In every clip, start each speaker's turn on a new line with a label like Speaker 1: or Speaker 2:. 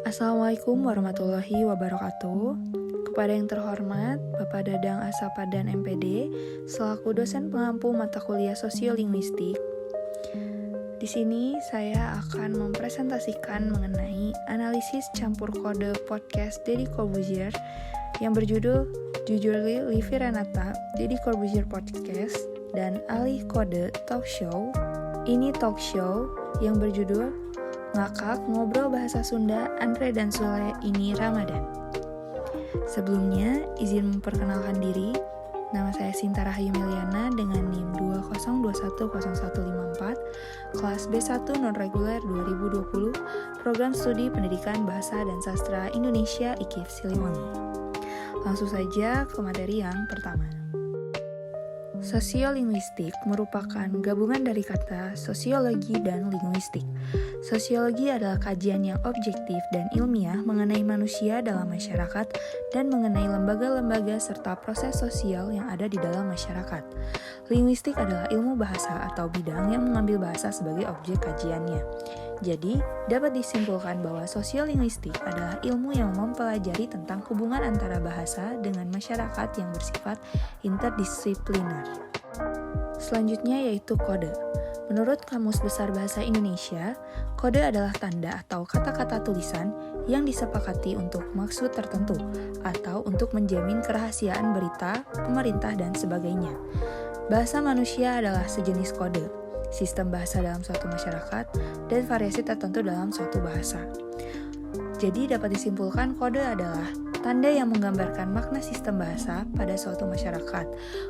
Speaker 1: Assalamualaikum warahmatullahi wabarakatuh. Kepada yang terhormat Bapak Dadang Asapadan MPD selaku dosen pengampu mata kuliah Sosiolinguistik. Di sini saya akan mempresentasikan mengenai analisis campur kode podcast Deddy Corbuzier yang berjudul Jujurly Livi Renata Deddy Corbuzier Podcast dan alih kode talk show ini talk show yang berjudul Ngakak Ngobrol Bahasa Sunda Andre dan Sule ini Ramadan. Sebelumnya, izin memperkenalkan diri. Nama saya Sinta Rahayu Meliana dengan NIM 202100154, kelas B1 non-reguler 2020, Program Studi Pendidikan Bahasa dan Sastra Indonesia IKIF Siliwangi. Langsung saja ke materi yang pertama. Sosiolinguistik merupakan gabungan dari kata sosiologi dan linguistik. Sosiologi adalah kajian yang objektif dan ilmiah mengenai manusia dalam masyarakat dan mengenai lembaga-lembaga serta proses sosial yang ada di dalam masyarakat. Linguistik adalah ilmu bahasa atau bidang yang mengambil bahasa sebagai objek kajiannya. Jadi, dapat disimpulkan bahwa sosiolinguistik adalah ilmu yang mempelajari tentang hubungan antara bahasa dengan masyarakat yang bersifat interdisipliner. Selanjutnya yaitu kode. Menurut Kamus Besar Bahasa Indonesia, kode adalah tanda atau kata-kata tulisan yang disepakati untuk maksud tertentu atau untuk menjamin kerahasiaan berita, pemerintah, dan sebagainya. Bahasa manusia adalah sejenis kode, sistem bahasa dalam suatu masyarakat, dan variasi tertentu dalam suatu bahasa. Jadi dapat disimpulkan kode adalah tanda yang menggambarkan makna sistem bahasa pada suatu masyarakat.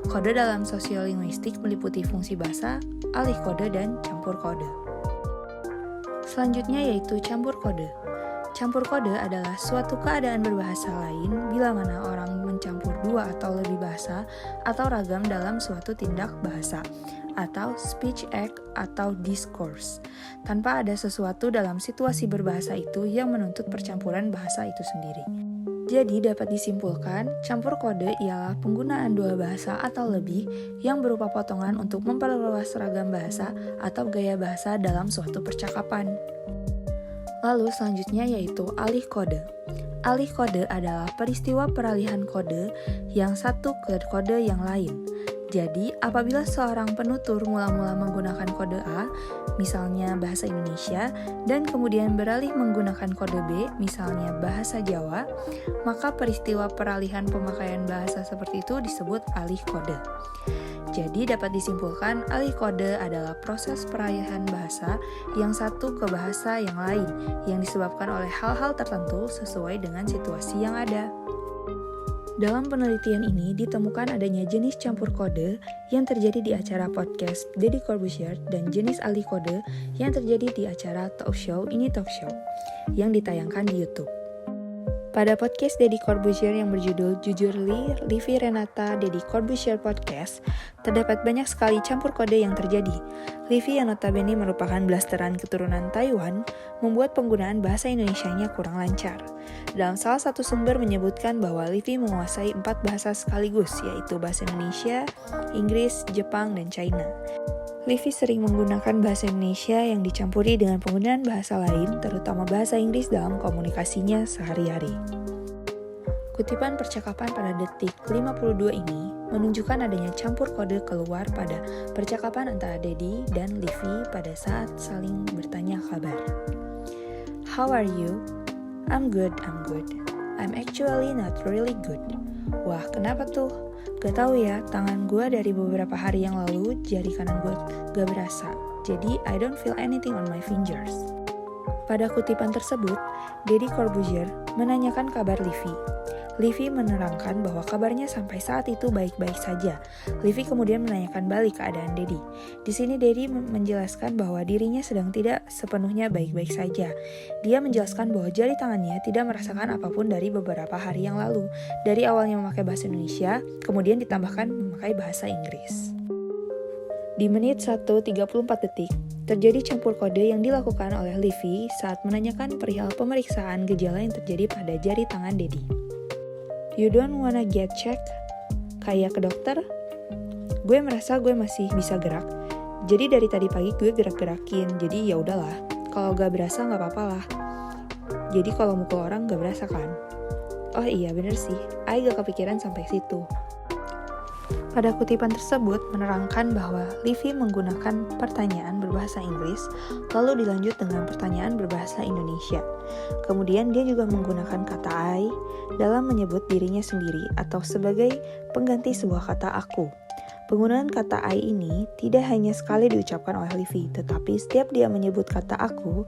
Speaker 1: Kode dalam sosiolinguistik meliputi fungsi bahasa, alih kode, dan campur kode. Selanjutnya yaitu campur kode. Campur kode adalah suatu keadaan berbahasa lain bila mana orang mencampur dua atau lebih bahasa atau ragam dalam suatu tindak bahasa atau speech act atau discourse, tanpa ada sesuatu dalam situasi berbahasa itu yang menuntut percampuran bahasa itu sendiri. Jadi dapat disimpulkan, campur kode ialah penggunaan dua bahasa atau lebih yang berupa potongan untuk memperluas ragam bahasa atau gaya bahasa dalam suatu percakapan. Lalu selanjutnya yaitu alih kode. Alih kode adalah peristiwa peralihan kode yang satu ke kode yang lain. Jadi, apabila seorang penutur mula-mula menggunakan kode A, misalnya bahasa Indonesia, dan kemudian beralih menggunakan kode B, misalnya bahasa Jawa, maka peristiwa peralihan pemakaian bahasa seperti itu disebut alih kode. Jadi, dapat disimpulkan alih kode adalah proses peralihan bahasa yang satu ke bahasa yang lain, yang disebabkan oleh hal-hal tertentu sesuai dengan situasi yang ada. Dalam penelitian ini ditemukan adanya jenis campur kode yang terjadi di acara podcast Deddy Corbuzier dan jenis alih kode yang terjadi di acara talk show ini talk show yang ditayangkan di YouTube. Pada podcast Deddy Corbuzier yang berjudul Jujurly Livi Renata Deddy Corbuzier Podcast, terdapat banyak sekali campur kode yang terjadi. Livi yang notabene merupakan blasteran keturunan Taiwan, membuat penggunaan bahasa Indonesianya kurang lancar. Dalam salah satu sumber menyebutkan bahwa Livi menguasai 4 bahasa sekaligus, yaitu bahasa Indonesia, Inggris, Jepang, dan China. Livi sering menggunakan bahasa Indonesia yang dicampuri dengan penggunaan bahasa lain, terutama bahasa Inggris dalam komunikasinya sehari-hari. Kutipan percakapan pada detik 52 ini menunjukkan adanya campur kode keluar pada percakapan antara Deddy dan Livi pada saat saling bertanya kabar. How are you? I'm good. I'm actually not really good. Wah, kenapa tuh? Gak tahu ya, tangan gue dari beberapa hari yang lalu, jari kanan gue gak berasa. Jadi, I don't feel anything on my fingers. Pada kutipan tersebut, Deddy Corbuzier menanyakan kabar Livi. Livi menerangkan bahwa kabarnya sampai saat itu baik-baik saja. Livi kemudian menanyakan balik keadaan Deddy. Di sini Deddy menjelaskan bahwa dirinya sedang tidak sepenuhnya baik-baik saja. Dia menjelaskan bahwa jari tangannya tidak merasakan apapun dari beberapa hari yang lalu. Dari awalnya memakai bahasa Indonesia, kemudian ditambahkan memakai bahasa Inggris. Di menit 1:34 detik, terjadi campur kode yang dilakukan oleh Livi saat menanyakan perihal pemeriksaan gejala yang terjadi pada jari tangan Deddy. You don't wanna get checked? Kayak ke dokter? Gue merasa gue masih bisa gerak. Jadi dari tadi pagi gue gerak-gerakin. Jadi ya udahlah. Kalau gak berasa gak apa-apa lah. Jadi kalau mukul orang gak berasa kan? Oh iya bener sih, I gak kepikiran sampai situ. Pada kutipan tersebut menerangkan bahwa Livy menggunakan pertanyaan berbahasa Inggris, lalu dilanjut dengan pertanyaan berbahasa Indonesia. Kemudian dia juga menggunakan kata I dalam menyebut dirinya sendiri atau sebagai pengganti sebuah kata aku. Penggunaan kata I ini tidak hanya sekali diucapkan oleh Livy, tetapi setiap dia menyebut kata aku,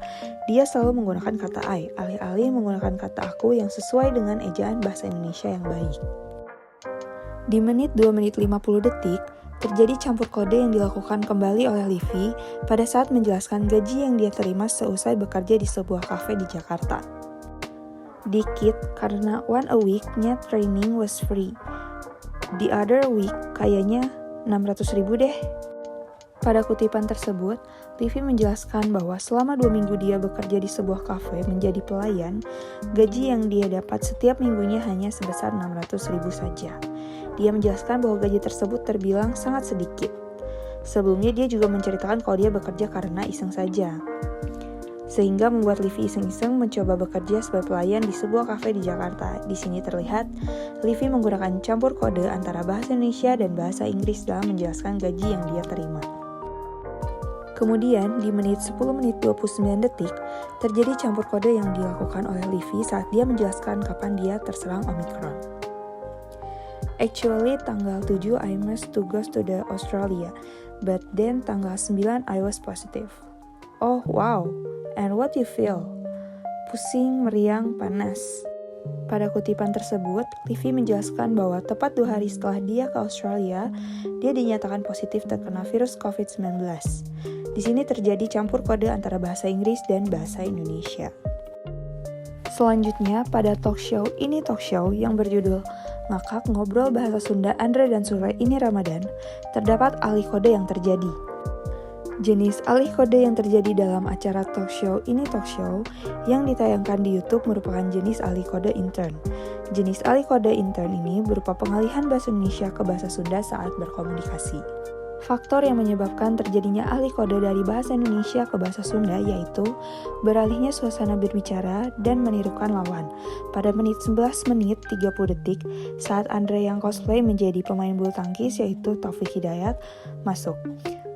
Speaker 1: dia selalu menggunakan kata I, alih-alih menggunakan kata aku yang sesuai dengan ejaan bahasa Indonesia yang baik. Di menit 2 menit 50 detik, terjadi campur kode yang dilakukan kembali oleh Livy pada saat menjelaskan gaji yang dia terima seusai bekerja di sebuah kafe di Jakarta. Dikit karena one a week-nya training was free. The other week kayaknya 600.000 deh. Pada kutipan tersebut, Livy menjelaskan bahwa selama 2 minggu dia bekerja di sebuah kafe menjadi pelayan, gaji yang dia dapat setiap minggunya hanya sebesar 600.000 saja. Dia menjelaskan bahwa gaji tersebut terbilang sangat sedikit. Sebelumnya dia juga menceritakan kalau dia bekerja karena iseng saja. Sehingga membuat Livy iseng-iseng mencoba bekerja sebagai pelayan di sebuah kafe di Jakarta. Di sini terlihat, Livy menggunakan campur kode antara bahasa Indonesia dan bahasa Inggris dalam menjelaskan gaji yang dia terima. Kemudian, di menit 10 menit 29 detik, terjadi campur kode yang dilakukan oleh Livy saat dia menjelaskan kapan dia terserang Omicron. Actually, tanggal 7 I must to go to the Australia, but then tanggal 9 I was positive. Oh wow, and what you feel? Pusing, meriang, panas. Pada kutipan tersebut, Livy menjelaskan bahwa tepat 2 hari setelah dia ke Australia, dia dinyatakan positif terkena virus COVID-19. Di sini terjadi campur kode antara bahasa Inggris dan bahasa Indonesia. Selanjutnya, pada talk show Ini Talk Show yang berjudul Ngakak Ngobrol Bahasa Sunda Andre dan Sule Ini Ramadan, terdapat alih kode yang terjadi. Jenis alih kode yang terjadi dalam acara talk show Ini Talk Show yang ditayangkan di YouTube merupakan jenis alih kode intern. Jenis alih kode intern ini berupa pengalihan bahasa Indonesia ke bahasa Sunda saat berkomunikasi. Faktor yang menyebabkan terjadinya alih kode dari bahasa Indonesia ke bahasa Sunda yaitu beralihnya suasana berbicara dan menirukan lawan. Pada menit 11 menit 30 detik, saat Andre yang cosplay menjadi pemain bulu tangkis yaitu Taufik Hidayat masuk.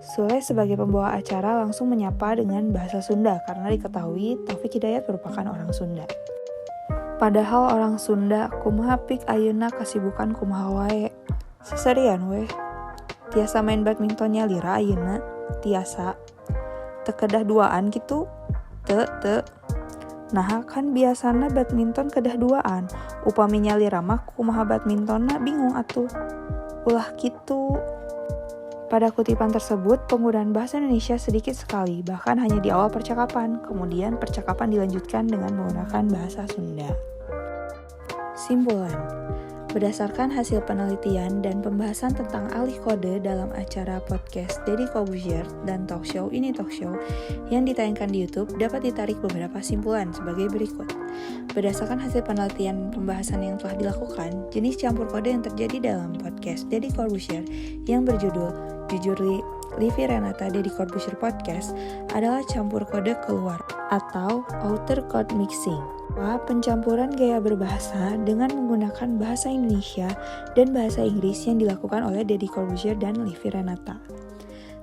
Speaker 1: Sule sebagai pembawa acara langsung menyapa dengan bahasa Sunda karena diketahui Taufik Hidayat merupakan orang Sunda. Padahal orang Sunda, kumaha pik ayeuna kasibukan kumaha wae. Seserian weh. Tiasa main badmintonnya lira ayeuna, tiasa. Teu kedah duaan gitu? Teu. Nah kan biasana badminton kedah duaan. Upaminya lira mah kumaha badmintonna bingung atuh. Ulah gitu. Pada kutipan tersebut, penggunaan bahasa Indonesia sedikit sekali, bahkan hanya di awal percakapan. Kemudian percakapan dilanjutkan dengan menggunakan bahasa Sunda. Simpulan. Berdasarkan hasil penelitian dan pembahasan tentang alih kode dalam acara podcast Deddy Corbuzier dan talk show Ini Talk Show yang ditayangkan di YouTube, dapat ditarik beberapa simpulan sebagai berikut. Berdasarkan hasil penelitian pembahasan yang telah dilakukan, jenis campur kode yang terjadi dalam podcast Deddy Corbuzier yang berjudul Jujur Livy Renata Deddy Corbuzier Podcast adalah campur kode keluar atau outer code mixing. Pencampuran gaya berbahasa dengan menggunakan bahasa Indonesia dan bahasa Inggris yang dilakukan oleh Deddy Corbuzier dan Livy Renata.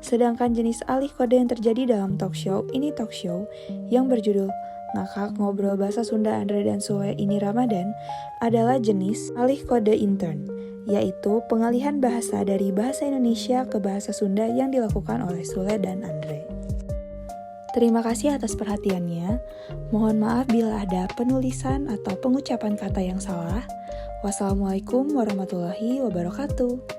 Speaker 1: Sedangkan jenis alih kode yang terjadi dalam talk show Ini Talk Show yang berjudul Ngakak Ngobrol Bahasa Sunda Andre dan Sule Ini Ramadan adalah jenis alih kode intern, yaitu pengalihan bahasa dari bahasa Indonesia ke bahasa Sunda yang dilakukan oleh Sule dan Andre. Terima kasih atas perhatiannya. Mohon maaf bila ada penulisan atau pengucapan kata yang salah. Wassalamualaikum warahmatullahi wabarakatuh.